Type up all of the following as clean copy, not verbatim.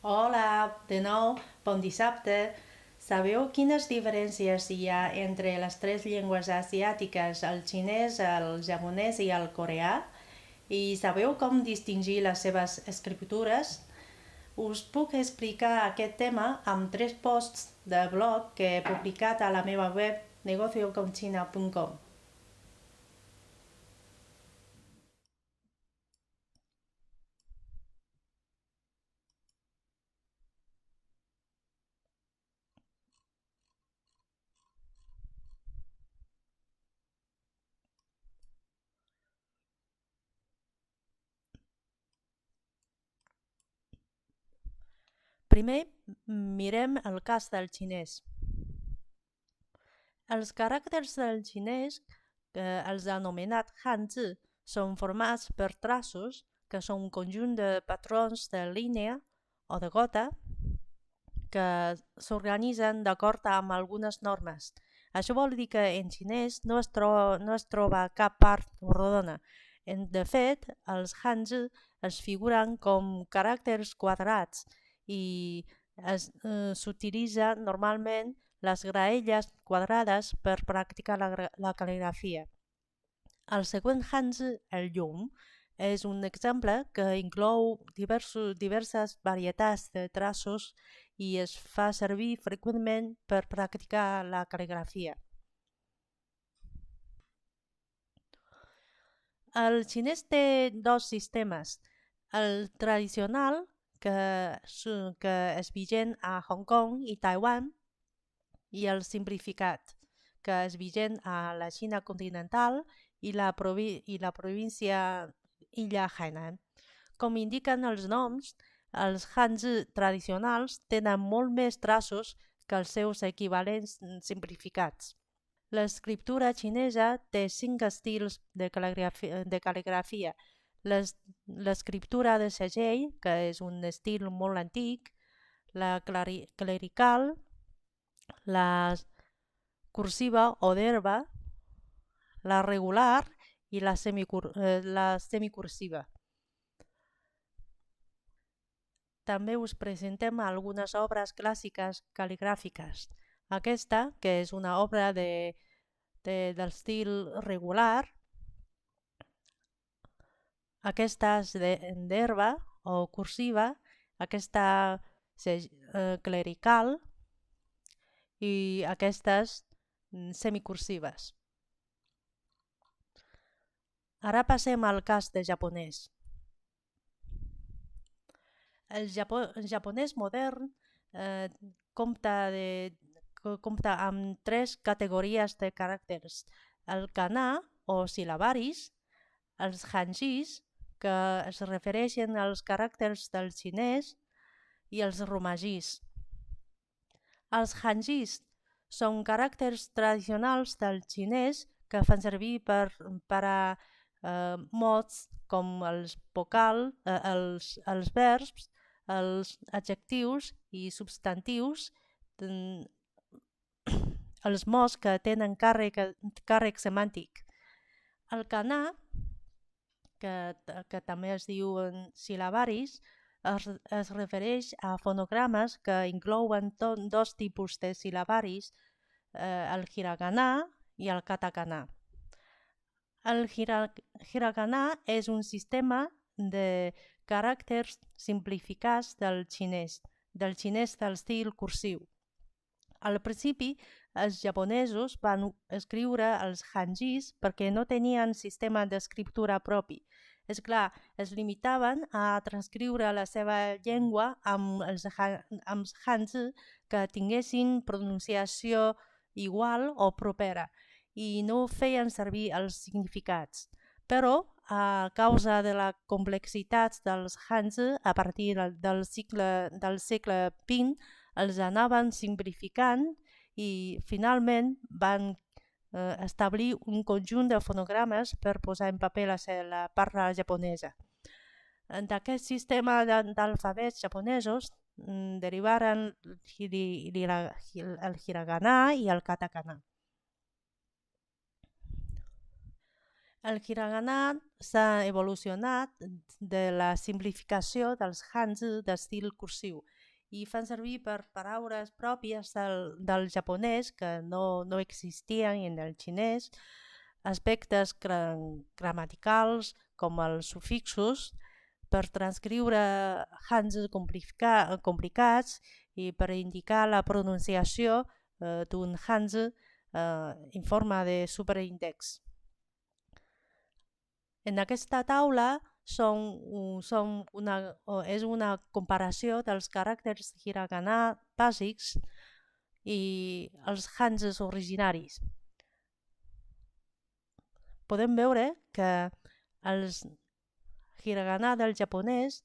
Hola, de nou, bon dissabte. Sabeu quines diferències hi ha entre les tres llengües asiàtiques, el xinès, el japonès i el coreà? I sabeu com distingir les seves escriptures? Us puc explicar aquest tema amb tres posts de blog que he publicat a la meva web negocioconchina.com. Primer, mirem el cas del xinès. Els caràcters del xinès, els anomenats hanzi, són formats per traços, que són un conjunt de patrons de línia o de gota que s'organitzen d'acord amb algunes normes. Això vol dir que en xinès no es troba cap part rodona. De fet, els hanzi es figuren com caràcters quadrats i s'utilitza normalment les graelles quadrades per practicar la cal·ligrafia. El següent hanzi, el llum, és un exemple que inclou diverses varietats de traços i es fa servir freqüentment per practicar la cal·ligrafia. El xinès té dos sistemes. El tradicional, que és vigent a Hong Kong i Taiwan, i el simplificat, que és vigent a la Xina continental i la província Illa Hainan. Com indiquen els noms, els hanzi tradicionals tenen molt més traços que els seus equivalents simplificats. L'escriptura xinesa té 5 estils de cal·ligrafia. L'escriptura de segell, que és un estil molt antic, la clerical, la cursiva o d'herba, la regular i la semicursiva. També us presentem algunes obres clàssiques cal·ligràfiques. Aquesta, que és una obra d'estil regular, aquesta és d'herba o cursiva, aquesta clerical i aquestes semicursives. Ara passem al cas de japonès. El japonès modern compta amb 3 categories de caràcters. El kana o sil·labaris, els hanjis, que es refereixen als caràcters del xinès, i els romagis. Els hanjis són caràcters tradicionals del xinès que fan servir per a mots com els els verbs, els adjectius i substantius, els mots que tenen càrrec semàntic. El kana, que també es diuen sil·labaris, es refereix a fonogrames que inclouen dos tipus de sil·labaris, el hiragana i el katakana. El hiragana és un sistema de caràcters simplificats del xinès d'estil cursiu. Al principi, els japonesos van escriure els hanjis perquè no tenien sistema d'escriptura propi. És clar, es limitaven a transcriure la seva llengua amb els hanzi que tinguessin pronunciació igual o propera i no feien servir els significats. Però, a causa de la complexitat dels hanzi, a partir del segle XX, els anaven simplificant i finalment van establir un conjunt de fonogrames per posar en paper la parla japonesa. D'aquest sistema d'alfabets japonesos derivaren el hiragana i el katakana. El hiragana s'ha evolucionat de la simplificació dels hanzi d'estil cursiu i fan servir per paraules pròpies del japonès que no existien en el xinès, aspectes gramaticals com els sufixos, per transcriure hanzi complicats i per indicar la pronunciació d'un hanzi en forma de superíndex. En aquesta taula és una comparació dels caràcters hiragana bàsics i els hanzis originaris. Podem veure que els hiragana del japonès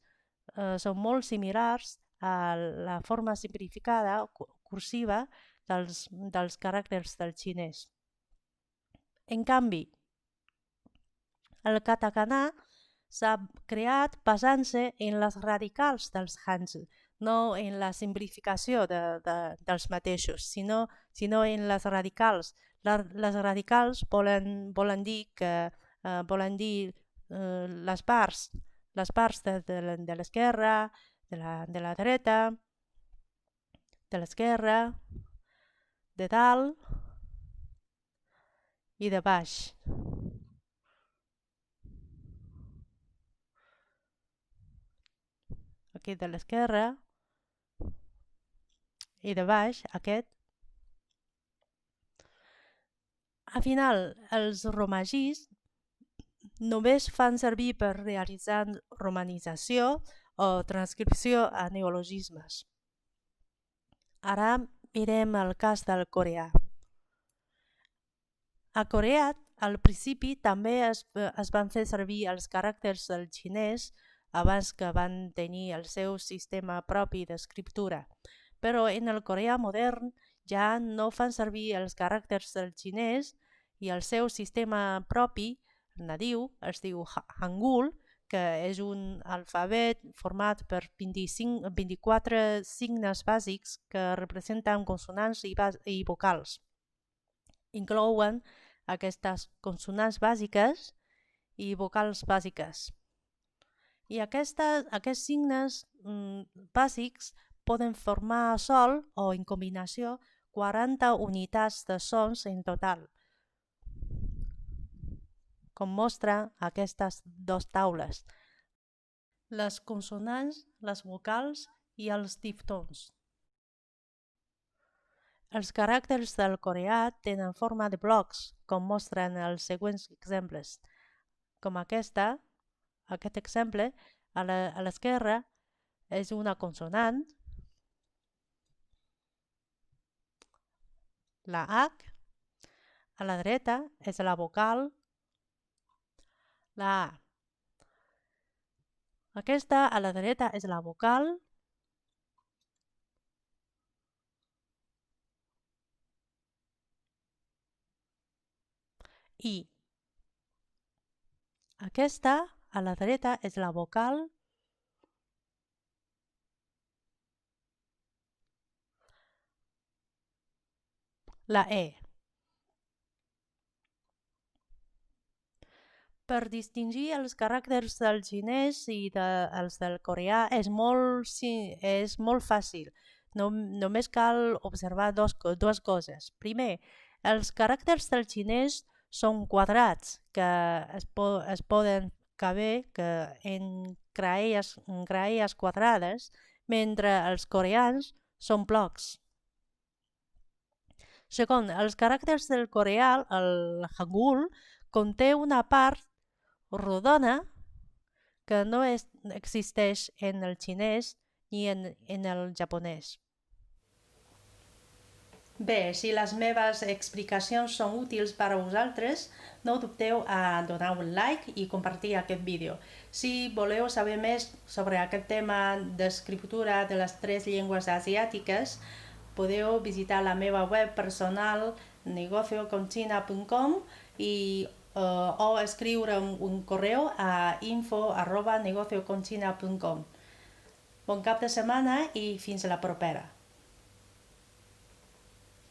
són molt similars a la forma simplificada cursiva dels caràcters del xinès. En canvi, el katakana s'ha creat basant-se en les radicals dels hanzi, no en la simplificació dels mateixos, sinó en les radicals. Les radicals volen dir les parts de l'esquerra, de la dreta, de l'esquerra, de dalt i de baix. Aquí de l'esquerra i de baix, aquest. Al final, els romagis només fan servir per realitzar romanització o transcripció a neologismes. Ara mirem el cas del coreà. A Corea, al principi, també es van fer servir els caràcters del xinès abans que van tenir el seu sistema propi d'escriptura. Però en el coreà modern ja no fan servir els caràcters del xinès i el seu sistema propi nadiu es diu Hangul, que és un alfabet format per 24 signes bàsics que representen consonants i vocals. Inclouen aquestes consonants bàsiques i vocals bàsiques. I aquests signes bàsics poden formar sol o en combinació 40 unitats de sons en total, com mostra aquestes dues taules, les consonants, les vocals i els diftons. Els caràcters del coreà tenen forma de blocs, com mostren els següents exemples, com aquest exemple, a l'esquerra és una consonant, la H, a la dreta és la vocal, la A. Aquesta a la dreta és la vocal, I. Aquesta a la dreta és la vocal, la E. Per distingir els caràcters del xinès i els del coreà és molt fàcil. Només cal observar dues coses. Primer, els caràcters del xinès són quadrats que es poden caber en graelles quadrades, mentre els coreans són blocs. Segon, els caràcters del coreà, el hangul, conté una part rodona que no existeix en el xinès ni en el japonès. Bé, si les meves explicacions són útils per a vosaltres, no dubteu a donar un like i compartir aquest vídeo. Si voleu saber més sobre aquest tema d'escriptura de les 3 llengües asiàtiques, podeu visitar la meva web personal negocioconchina.com o escriure un correu a info@negocioconchina.com. Bon cap de setmana i fins a la propera.